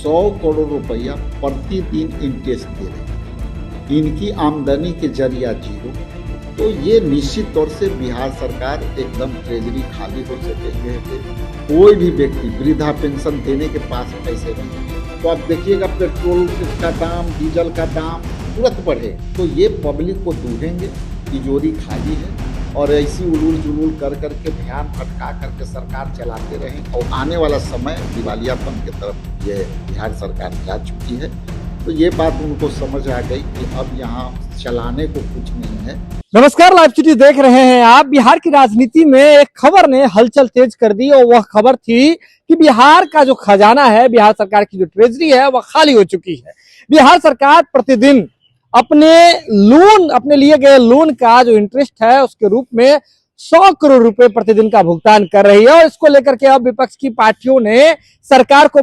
करोड़ रुपया प्रतिदिन इंटरेस्ट दे रहे हैं। इनकी आमदनी के जरिया जीरो, तो ये निश्चित तौर से बिहार सरकार एकदम ट्रेजरी खाली हो सकेंगे। कोई भी व्यक्ति वृद्धा पेंशन देने के पास पैसे नहीं, तो आप देखिएगा पेट्रोल का दाम, डीजल का दाम तुरंत बढ़े, तो ये पब्लिक को दूहेंगे। तिजोरी खाली है और ऐसी उलूल जुलूल कर करके ध्यान भटका करके सरकार चलाते रहें, और आने वाला समय दिवालियापन की तरफ ये बिहार सरकार जा चुकी है। तो ये बात उनको समझ आ गई कि अब यहाँ चलाने को कुछ नहीं है। नमस्कार, लाइव सिटी देख रहे हैं आप। बिहार की राजनीति में एक खबर ने हलचल तेज कर दी और वह खबर थी कि बिहार का जो खजाना है, बिहार सरकार की जो ट्रेजरी है, वह खाली हो चुकी है। बिहार सरकार प्रतिदिन अपने लिए गए लोन का जो इंटरेस्ट है उसके रूप में 100 करोड़ रुपए प्रतिदिन का भुगतान कर रही है, और इसको लेकर के अब विपक्ष की पार्टियों ने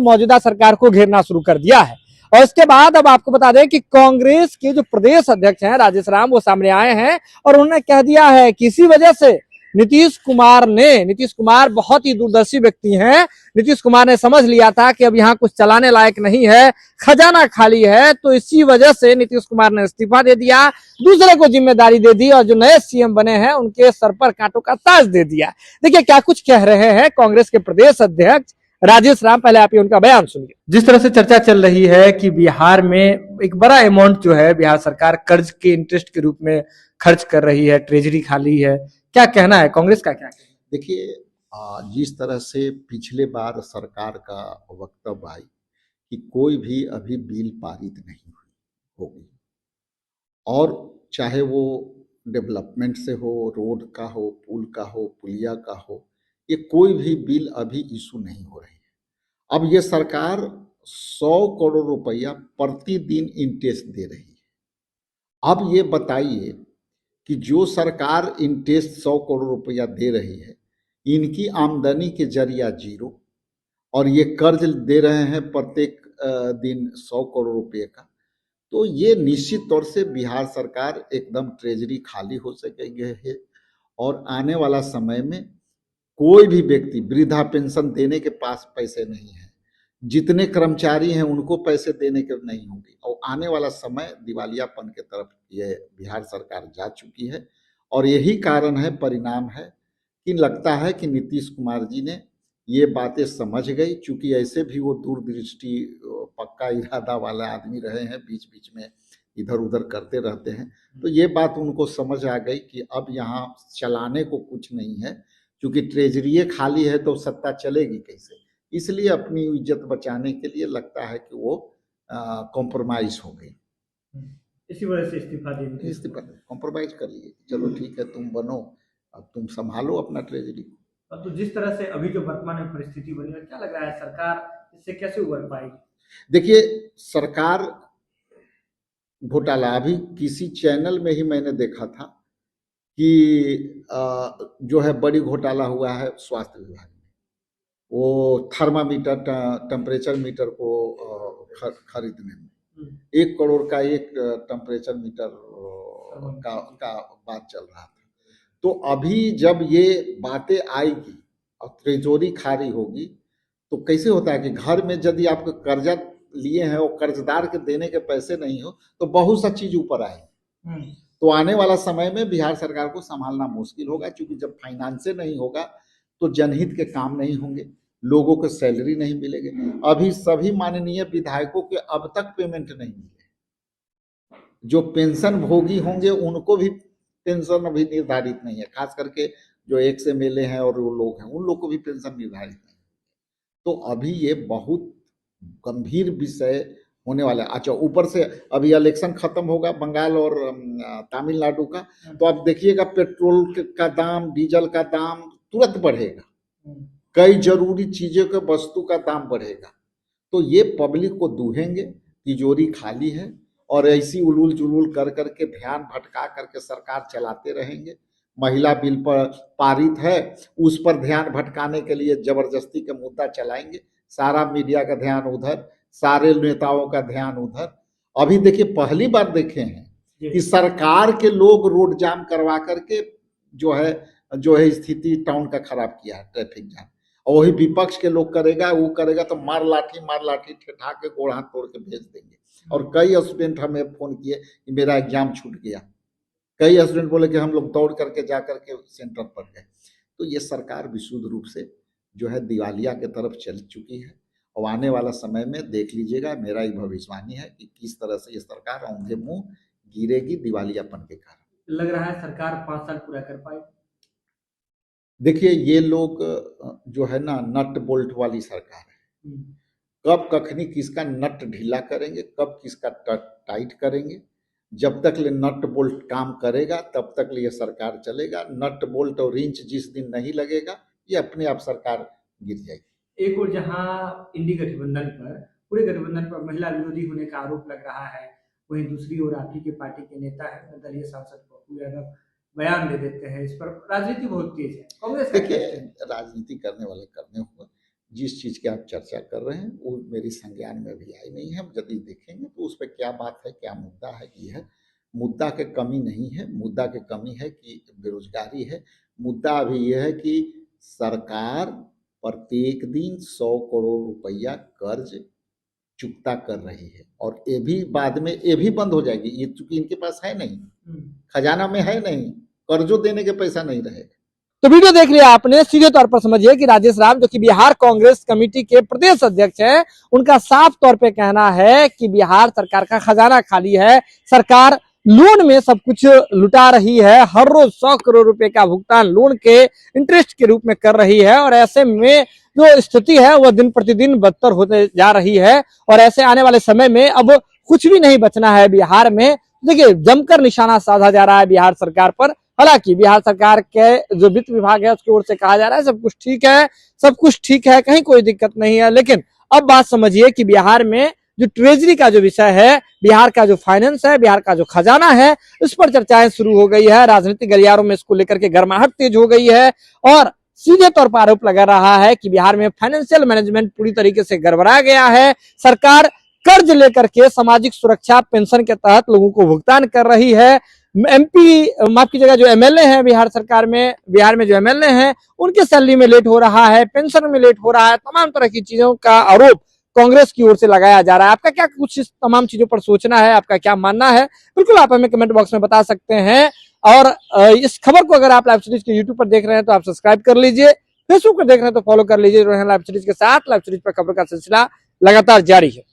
मौजूदा सरकार को घेरना शुरू कर दिया है। और इसके बाद अब आपको बता दें कि कांग्रेस के जो प्रदेश अध्यक्ष हैं राजेश राम, वो सामने आए हैं और उन्होंने कह दिया है कि इसी वजह से नीतीश कुमार बहुत ही दूरदर्शी व्यक्ति हैं। नीतीश कुमार ने समझ लिया था कि अब यहाँ कुछ चलाने लायक नहीं है, खजाना खाली है, तो इसी वजह से नीतीश कुमार ने इस्तीफा दे दिया, दूसरे को जिम्मेदारी दे दी और जो नए सीएम बने हैं उनके सर पर कांटों का ताज दे दिया। देखिए क्या कुछ कह रहे हैं कांग्रेस के प्रदेश अध्यक्ष राजेश राम। पहले आप ही उनका बयान सुनिए। जिस तरह से चर्चा चल रही है कि बिहार में एक बड़ा अमाउंट जो है बिहार सरकार कर्ज के इंटरेस्ट के रूप में खर्च कर रही है, ट्रेजरी खाली है, क्या कहना है कांग्रेस का? क्या कहना? देखिए, जिस तरह से पिछले बार सरकार का वक्तव्य आई कि कोई भी अभी बिल पारित नहीं होगी, और चाहे वो डेवलपमेंट से हो, रोड का हो, पुल का हो, पुलिया का हो, ये कोई भी बिल अभी इशू नहीं हो रही है। अब ये सरकार 100 करोड़ रुपया प्रतिदिन इंटरेस्ट दे रही है। अब ये बताइए कि जो सरकार इंटरेस्ट 100 करोड़ रुपया दे रही है, इनकी आमदनी के जरिया जीरो, और ये कर्ज दे रहे हैं प्रत्येक दिन 100 करोड़ रुपये का, तो ये निश्चित तौर से बिहार सरकार एकदम ट्रेजरी खाली हो सकेंगे है। और आने वाला समय में कोई भी व्यक्ति वृद्धा पेंशन देने के पास पैसे नहीं है, जितने कर्मचारी हैं उनको पैसे देने के नहीं होंगे, और आने वाला समय दिवालियापन के तरफ ये बिहार सरकार जा चुकी है। और यही कारण है, परिणाम है कि लगता है कि नीतीश कुमार जी ने ये बातें समझ गई, चूंकि ऐसे भी वो दूरदृष्टि पक्का इरादा वाला आदमी रहे हैं, बीच बीच में इधर उधर करते रहते हैं, तो ये बात उनको समझ आ गई कि अब यहाँ चलाने को कुछ नहीं है, क्योंकि ट्रेजरी खाली है तो सत्ता चलेगी कैसे। इसलिए अपनी इज्जत बचाने के लिए लगता है कि वो कॉम्प्रोमाइज हो गई, इसी वजह से इस्तीफा कॉम्प्रोमाइज कर लिए। चलो ठीक है, तुम बनो, अब तुम संभालो अपना ट्रेजरी को। तो जिस तरह से अभी जो वर्तमान में परिस्थिति बनी है, क्या लग रहा है सरकार इससे कैसे उबर पाएगी? देखिए, सरकार घोटाला, अभी किसी चैनल में ही मैंने देखा था कि जो है बड़ी घोटाला हुआ है स्वास्थ्य विभाग में। वो थर्मामीटर, टेम्परेचर मीटर को खरीदने में 1 करोड़ का एक टेम्परेचर मीटर का बात चल रहा था। तो अभी जब ये बातें आएगी और ट्रेजरी खाली होगी, तो कैसे होता है कि घर में यदि आप कर्जा लिए हैं और कर्जदार के देने के पैसे नहीं हो, तो बहुत सा चीज ऊपर आएगी। तो आने वाला समय में बिहार सरकार को संभालना मुश्किल होगा, क्योंकि जब फाइनेंस नहीं होगा तो जनहित के काम नहीं होंगे, लोगों को सैलरी नहीं मिलेगी। अभी सभी माननीय विधायकों के अब तक पेमेंट नहीं मिले, जो पेंशन भोगी होंगे उनको भी पेंशन अभी निर्धारित नहीं है, खास करके जो एक्स एमएलए हैं और वो लोग हैं, उन लोग को भी पेंशन निर्धारित नहीं है। तो अभी ये बहुत गंभीर विषय होने वाला है। अच्छा, ऊपर से अभी इलेक्शन खत्म होगा बंगाल और तमिलनाडु का, तो आप देखिएगा पेट्रोल का दाम, डीजल का दाम तुरंत बढ़ेगा, कई जरूरी चीजों के वस्तु का दाम बढ़ेगा, तो ये पब्लिक को दूहेंगे। तिजोरी खाली है और ऐसी उलूल जुलूल कर करके ध्यान भटका करके सरकार चलाते रहेंगे। महिला बिल पर पारित है, उस पर ध्यान भटकाने के लिए जबरदस्ती का मुद्दा चलाएंगे, सारा मीडिया का ध्यान उधर, सारे नेताओं का ध्यान उधर। अभी देखिए, पहली बार देखे हैं कि सरकार के लोग रोड जाम करवा करके जो है स्थिति टाउन का खराब किया है, ट्रैफिक जाम। और वही विपक्ष के लोग करेगा, वो करेगा तो मार लाठी ठेठा के गोड़ हाथ तोड़ के भेज देंगे। और कई स्टूडेंट हमें फोन किए कि मेरा एग्जाम छूट गया, कई स्टूडेंट बोले कि हम लोग दौड़ करके जा करके सेंटर पर गए। तो ये सरकार विशुद्ध रूप से जो है दिवालिया के तरफ चल चुकी है और आने वाला समय में देख लीजिएगा, मेरा ही भविष्यवाणी है कि किस तरह से ये सरकार औंधे मुंह गिरेगी दिवालियापन के कारण। लग रहा है सरकार 5 साल पूरा कर पाए। देखिए ये लोग जो है ना नट बोल्ट वाली सरकार है, कब कखनी किसका नट ढीला करेंगे, कब किसका टाइट करेंगे। जब तक ले नट बोल्ट काम करेगा तब तक ले ये सरकार चलेगा। नट बोल्ट और रिंच जिस दिन नहीं लगेगा ये अपने आप सरकार गिर जाएगी। एक और जहां इंडी गठबंधन पर, पूरे गठबंधन पर महिला विरोधी होने का आरोप लग रहा है, वहीं दूसरी ओर आप ही के पार्टी के नेता है निर्दलीय सांसद पप्पू यादव बयान दे देते हैं। इस पर राजनीति बहुत तेज है। कांग्रेस का क्या देखिए राजनीति करने वाले करने हुए, जिस चीज की आप चर्चा कर रहे हैं वो मेरी संज्ञान में भी आई नहीं है। यदि देखेंगे तो उस पर क्या बात है, क्या मुद्दा है, ये है मुद्दा के कमी नहीं है। मुद्दा के कमी है कि बेरोजगारी है। मुद्दा अभी यह है कि सरकार प्रत्येक दिन 100 करोड़ रुपया कर्ज चुकता कर रही है और ये भी बाद में ये भी बंद हो जाएगी। ये चूंकि इनके पास है नहीं, खजाना में है नहीं, कर्जों देने के पैसा नहीं रहेगा। तो वीडियो देख लिया आपने, सीधे तौर पर समझिए कि राजेश राम जो कि बिहार कांग्रेस कमेटी के प्रदेश अध्यक्ष हैं, उनका साफ तौर पे कहना है कि बिहार सरकार का खजाना खाली है, सरकार लोन में सब कुछ लुटा रही है, हर रोज 100 करोड़ रुपए का भुगतान लोन के इंटरेस्ट के रूप में कर रही है और ऐसे में जो स्थिति है वह दिन प्रतिदिन बदतर होते जा रही है और ऐसे आने वाले समय में अब कुछ भी नहीं बचना है बिहार में। देखिए जमकर निशाना साधा जा रहा है बिहार सरकार पर। हालांकि बिहार सरकार के जो वित्त विभाग है उसकी ओर से कहा जा रहा है सब कुछ ठीक है, सब कुछ ठीक है, कहीं कोई दिक्कत नहीं है। लेकिन अब बात समझिए कि बिहार में जो ट्रेजरी का जो विषय है, बिहार का जो फाइनेंस है, बिहार का जो खजाना है, इस पर चर्चाएं शुरू हो गई है। राजनीतिक गलियारों में इसको लेकर के गर्माहट तेज हो गई है और सीधे तौर पर आरोप लगा रहा है कि बिहार में फाइनेंशियल मैनेजमेंट पूरी तरीके से गड़बड़ा गया है। सरकार कर्ज लेकर के सामाजिक सुरक्षा पेंशन के तहत लोगों को भुगतान कर रही है। एमपी माफ कीजिएगा जो एमएलए हैं बिहार सरकार में, बिहार में जो एमएलए हैं उनके सैलरी में लेट हो रहा है, पेंशन में लेट हो रहा है, तमाम तरह की चीजों का आरोप कांग्रेस की ओर से लगाया जा रहा है। आपका क्या कुछ इस तमाम चीजों पर सोचना है, आपका क्या मानना है, बिल्कुल आप हमें कमेंट बॉक्स में बता सकते हैं। और इस खबर को अगर आप लाइव सीरीज के यूट्यूब पर देख रहे हैं तो आप सब्सक्राइब कर लीजिए, फेसबुक पर देख रहे हैं तो फॉलो कर लीजिए। लाइव सीरीज के साथ लाइव सीरीज पर खबर का सिलसिला लगातार जारी है।